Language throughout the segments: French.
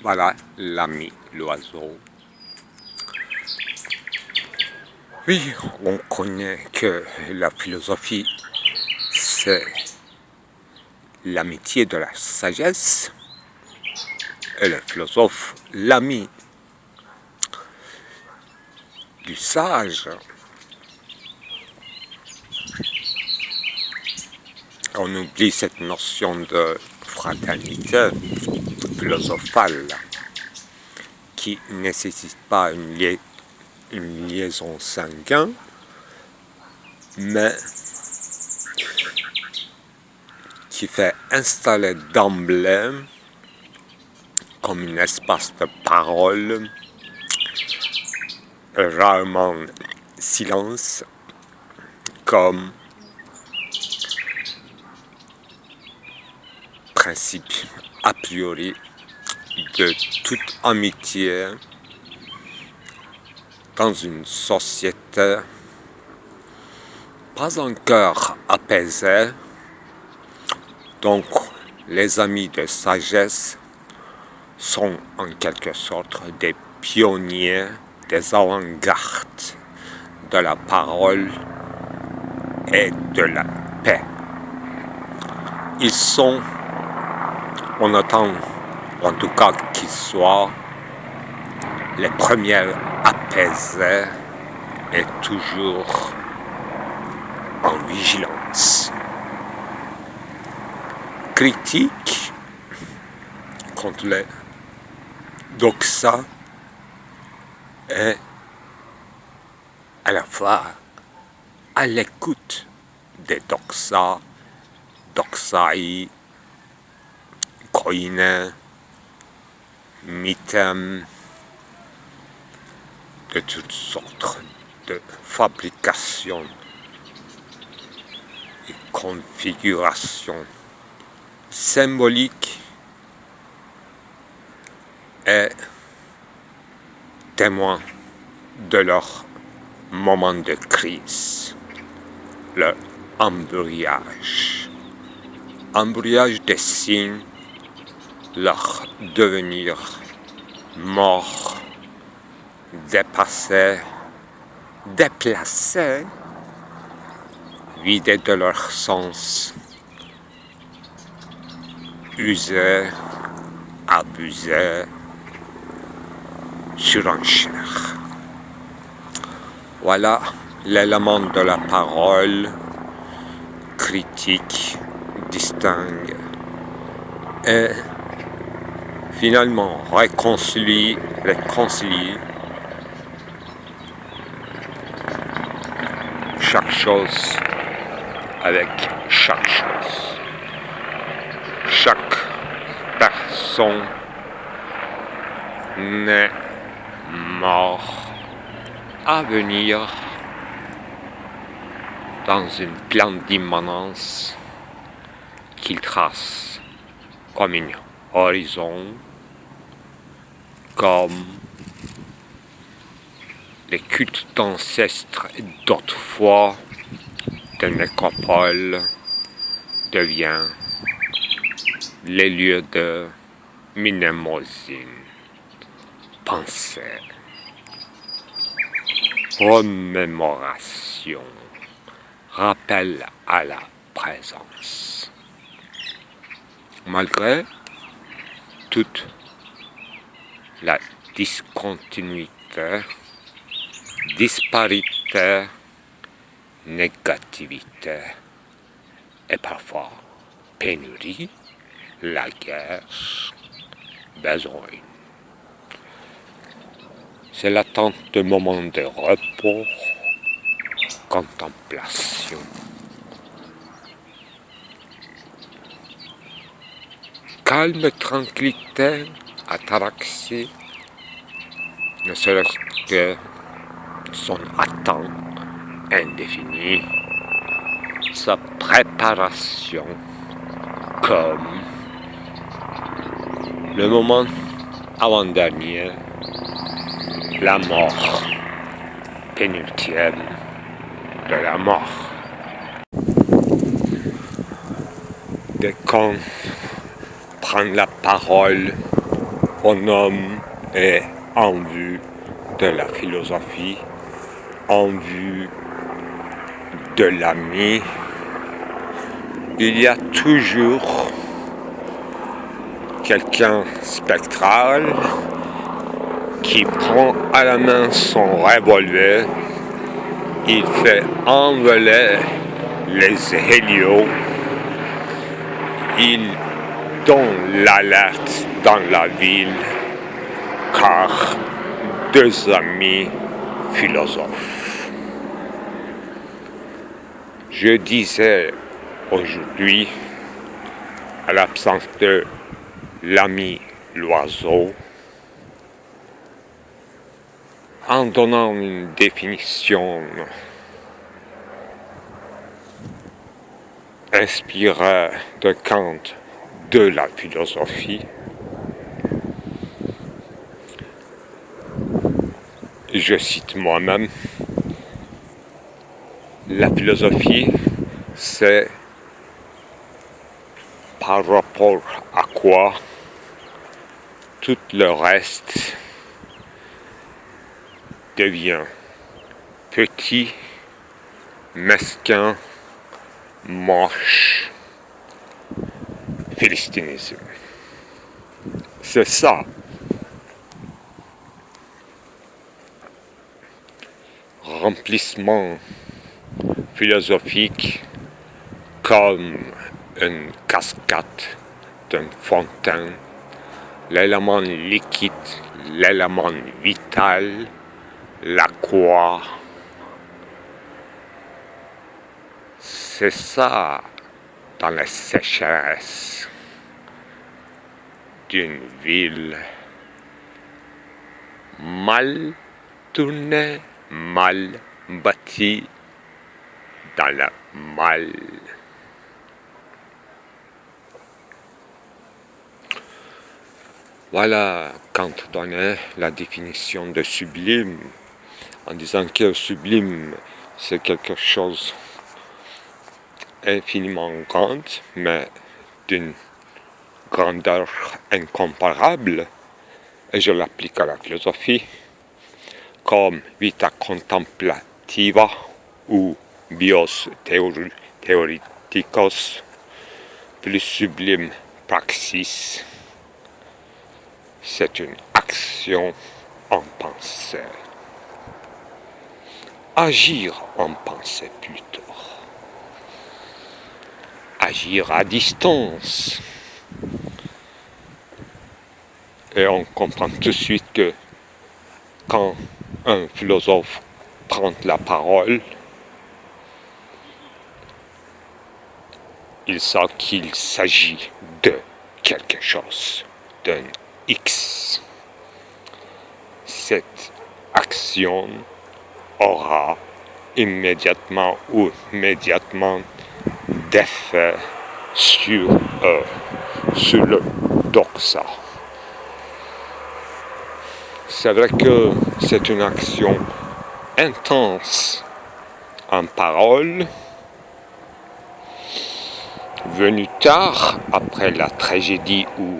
Voilà l'ami l'oiseau. Oui, on connaît que la philosophie, c'est l'amitié de la sagesse, et le philosophe, l'ami du sage. On oublie cette notion de fraternité philosophale qui ne nécessite pas une liaison sanguine, mais qui fait installer d'emblée comme un espace de parole, rarement silence, comme principe a priori de toute amitié dans une société pas encore apaisée. Donc les amis de sagesse sont en quelque sorte des pionniers, des avant-gardes de la parole et de la paix. Ils sont, on attend en tout cas qu'ils soient les premiers apaisés et toujours en vigilance. Critique contre les doxa et à la fois à l'écoute des doxa, doxai, koine, mitem, de toutes sortes de fabrications et configurations symboliques et témoins de leur moment de crise, leur embrayage. Embrayage des signes, leur devenir mort, dépassé, déplacé, vidé de leur sens, usé, abusé, surenchère. Voilà l'élément de la parole critique, distingue et finalement réconcilie chaque chose avec chaque chose. Chaque personne n'est mort à venir dans une plan d'immanence qu'il trace comme un horizon, comme les cultes d'ancêtres d'autrefois de nécropole devient les lieux de mnémosine, pensée, remémoration, rappel à la présence. Malgré toute la discontinuité, disparité, négativité et parfois pénurie, la guerre, besoin. C'est l'attente de moments de repos, contemplation. Calme, tranquillité, ataraxie, ne serait-ce que son attente indéfinie, sa préparation comme le moment avant-dernier, la mort pénultième de la mort. Dès qu'on prend la parole l'astronome est en vue de la philosophie, en vue de l'ami. Il y a toujours quelqu'un spectral qui prend à la main son revolver. Il fait envoler les hélios. Il donne l'alerte dans la ville, car deux amis philosophes. Je disais aujourd'hui, à l'absence de l'ami l'oiseau, en donnant une définition inspirée de Kant de la philosophie, je cite moi-même, la philosophie, c'est par rapport à quoi tout le reste devient petit, mesquin, moche, philistinisme. C'est ça. Remplissement philosophique comme une cascade d'une fontaine, l'élément liquide, l'élément vital, la quoi. C'est ça dans la sécheresse d'une ville mal tournée, mal bâtie, dans le mal. Voilà Kant donnait la définition de sublime, en disant que sublime c'est quelque chose infiniment grande, mais d'une grandeur incomparable, et je l'applique à la philosophie, comme vita contemplativa ou bios theoreticos, plus sublime praxis, c'est une action en pensée. Agir en pensée plutôt. Agir à distance. Et on comprend tout de suite que quand un philosophe prend la parole, il sait qu'il s'agit de quelque chose, d'un X. Cette action aura immédiatement ou immédiatement d'effet sur le doxa. C'est vrai que c'est une action intense en parole, venue tard après la tragédie ou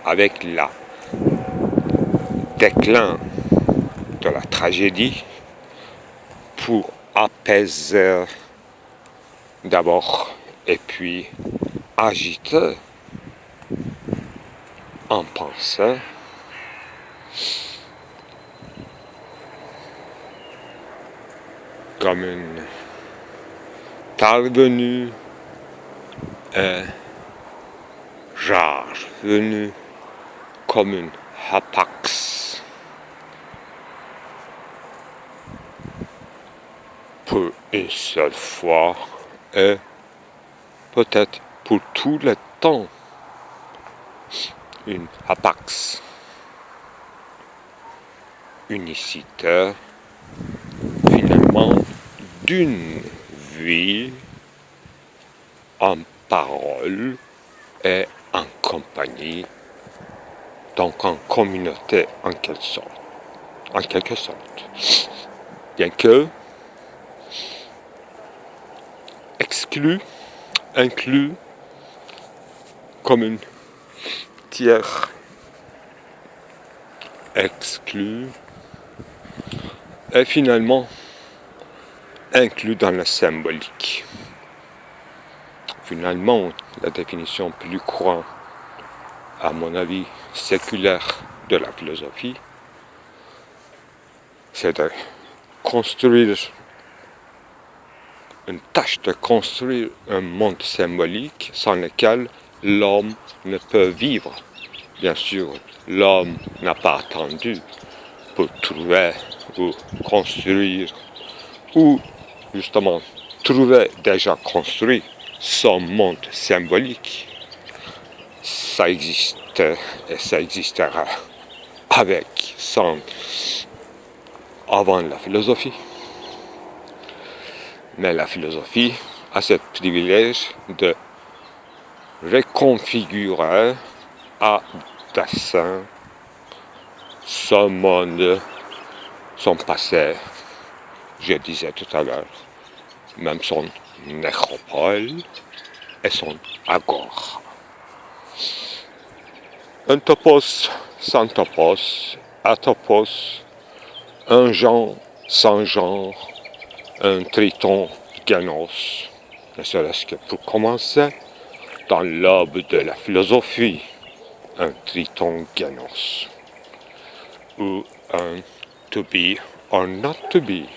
avec le déclin de la tragédie, pour apaiser d'abord et puis agiter en pensée. Comme une tard venue, un rare venu, comme une hapax. Pour une seule fois et peut-être pour tout le temps, une hapax unicitaire, finalement, d'une vie en parole et en compagnie, donc en communauté en quelque sorte. Bien que inclus comme une tiers exclu est finalement inclus dans le symbolique. Finalement, la définition plus courante, à mon avis, séculaire de la philosophie, c'est de construire une tâche de construire un monde symbolique sans lequel l'homme ne peut vivre. Bien sûr, l'homme n'a pas attendu pour trouver ou construire ou justement trouver déjà construit son monde symbolique. Ça existe et ça existera avec, sans, avant la philosophie. Mais la philosophie a ce privilège de reconfigurer à dessein son monde, son passé, je disais tout à l'heure, même son nécropole et son agora. Un topos sans topos, atopos, un genre sans genre, un triton ganos, ne serait-ce que pour commencer, dans l'aube de la philosophie, un triton ganos, ou un to be or not to be,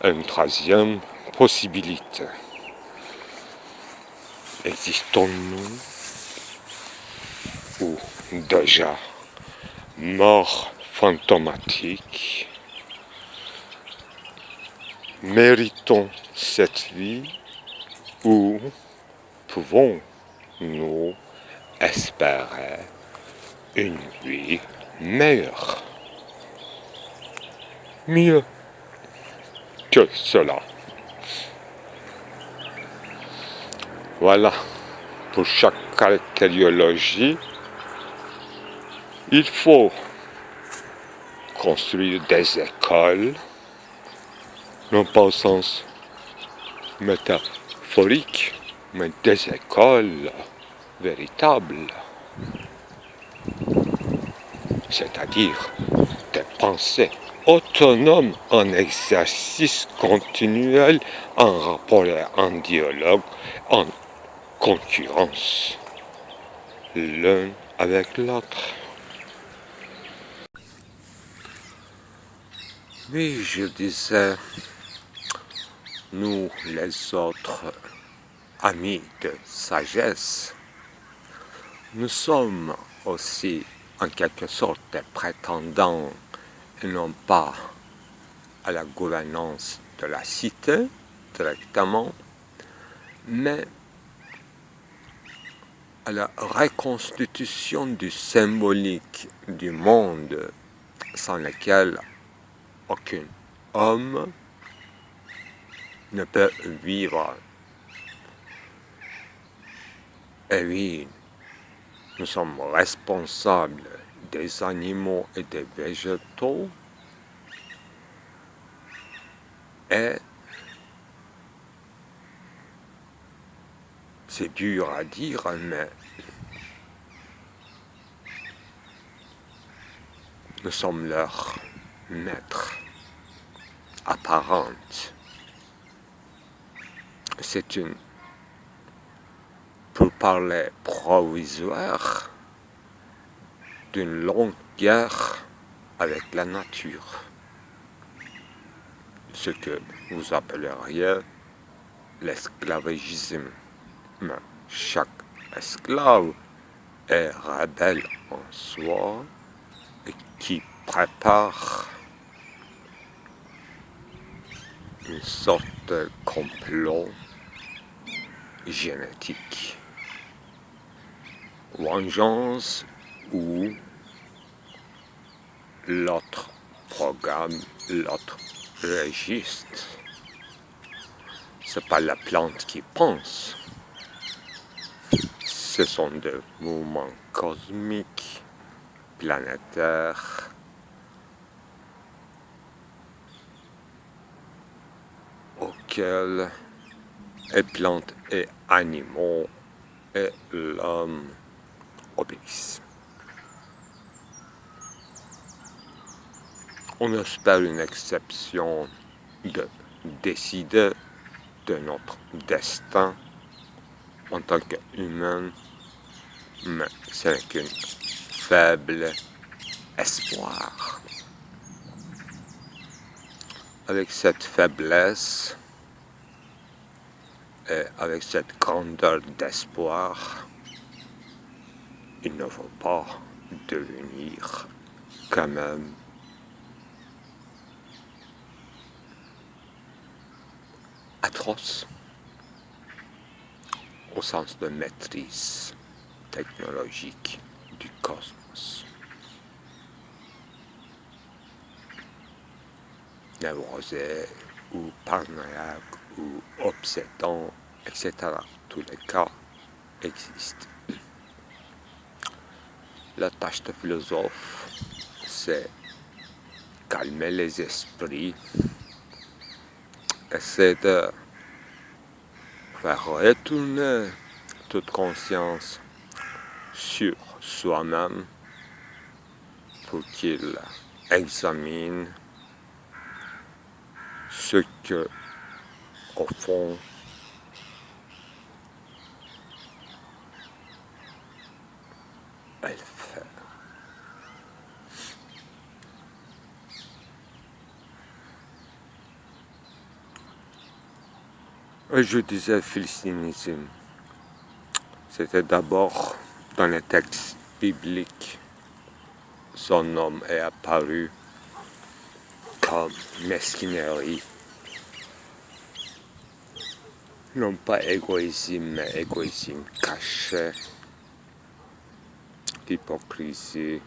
une troisième possibilité. Existons-nous ou déjà mort fantomatique? Méritons cette vie ou pouvons-nous espérer une vie meilleure? Mieux que cela. Voilà, pour chaque caractériologie, il faut construire des écoles, non pas au sens métaphorique, mais des écoles véritables, c'est-à-dire des pensées autonomes en exercice continuel, en rapport et en dialogue, en concurrence, l'un avec l'autre. Oui, je disais, nous les autres amis de sagesse, nous sommes aussi en quelque sorte des prétendants et non pas à la gouvernance de la cité directement, mais à la reconstitution du symbolique du monde sans lequel aucun homme ne peut vivre. Et oui, nous sommes responsables des animaux et des végétaux et c'est dur à dire, mais nous sommes leurs maîtres apparentes. C'est une, pour parler provisoire, d'une longue guerre avec la nature. Ce que vous appelleriez l'esclavagisme. Mais chaque esclave est rebelle en soi et qui prépare une sorte de complot génétique. Vengeance ou l'autre programme, l'autre registre. C'est pas la plante qui pense. Ce sont des mouvements cosmiques, planétaires, auxquels les plantes et animaux et l'homme obéissent. On espère une exception de décider de notre destin en tant qu'humain, mais ce n'est qu'un faible espoir. Avec cette faiblesse et avec cette grandeur d'espoir, il ne faut pas devenir quand même atroce au sens de maîtrise technologique du cosmos. Névrosé ou paranoïaque ou obsédant, etc. Tous les cas existent. La tâche de philosophe, c'est calmer les esprits, essayer de faire retourner toute conscience sur soi-même pour qu'il examine ce que, au fond, elle fait. Et je disais philistinisme. C'était d'abord dans les textes bibliques. Son nom est apparu comme mesquinerie. Non pas égoïsme, mais égoïsme caché, d'hypocrisie,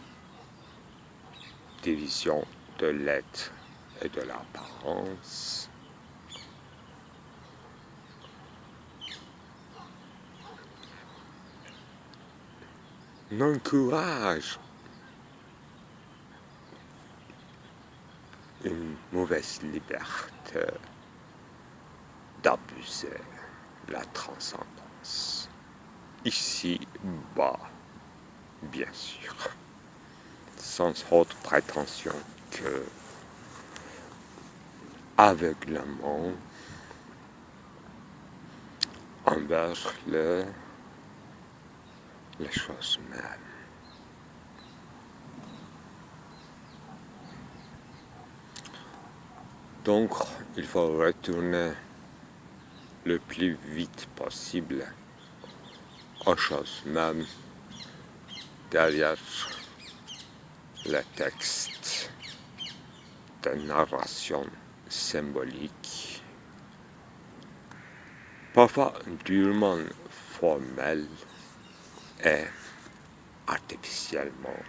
division de l'être et de l'apparence. N'encourage une mauvaise liberté d'abuser la transcendance. Ici-bas, bien sûr, sans autre prétention que aveuglement envers les choses mêmes. Donc, il faut retourner le plus vite possible aux choses mêmes derrière le texte de narration symbolique, parfois durement formel et artificiellement.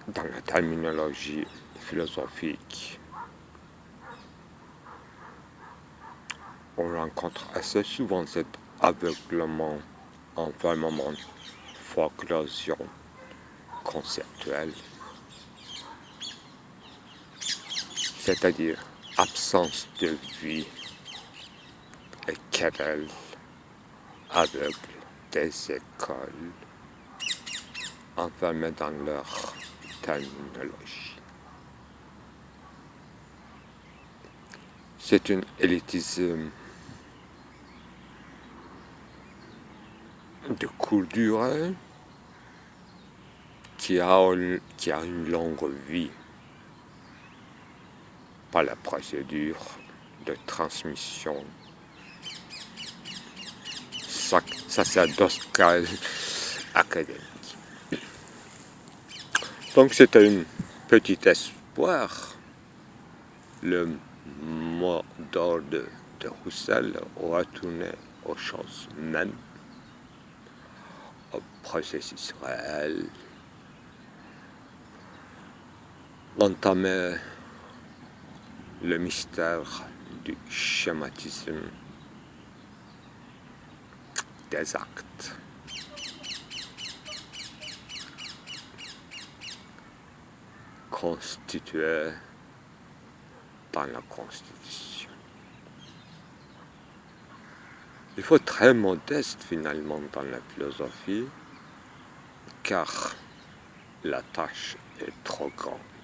Dans la terminologie philosophique, on rencontre assez souvent cet aveuglement, enfermement, foreclosure conceptuelle, c'est-à-dire absence de vie et querelle aveugle des écoles enfermées dans leur terminologie. C'est un élitisme de courte durée qui a une longue vie par la procédure de transmission sacerdotale académique. Donc c'était un petit espoir. Le mot d'ordre de Husserl retourner aux choses mêmes, au processus réel, entamer le mystère du schématisme des actes. Constitués dans la Constitution. Il faut être très modeste finalement dans la philosophie, car la tâche est trop grande.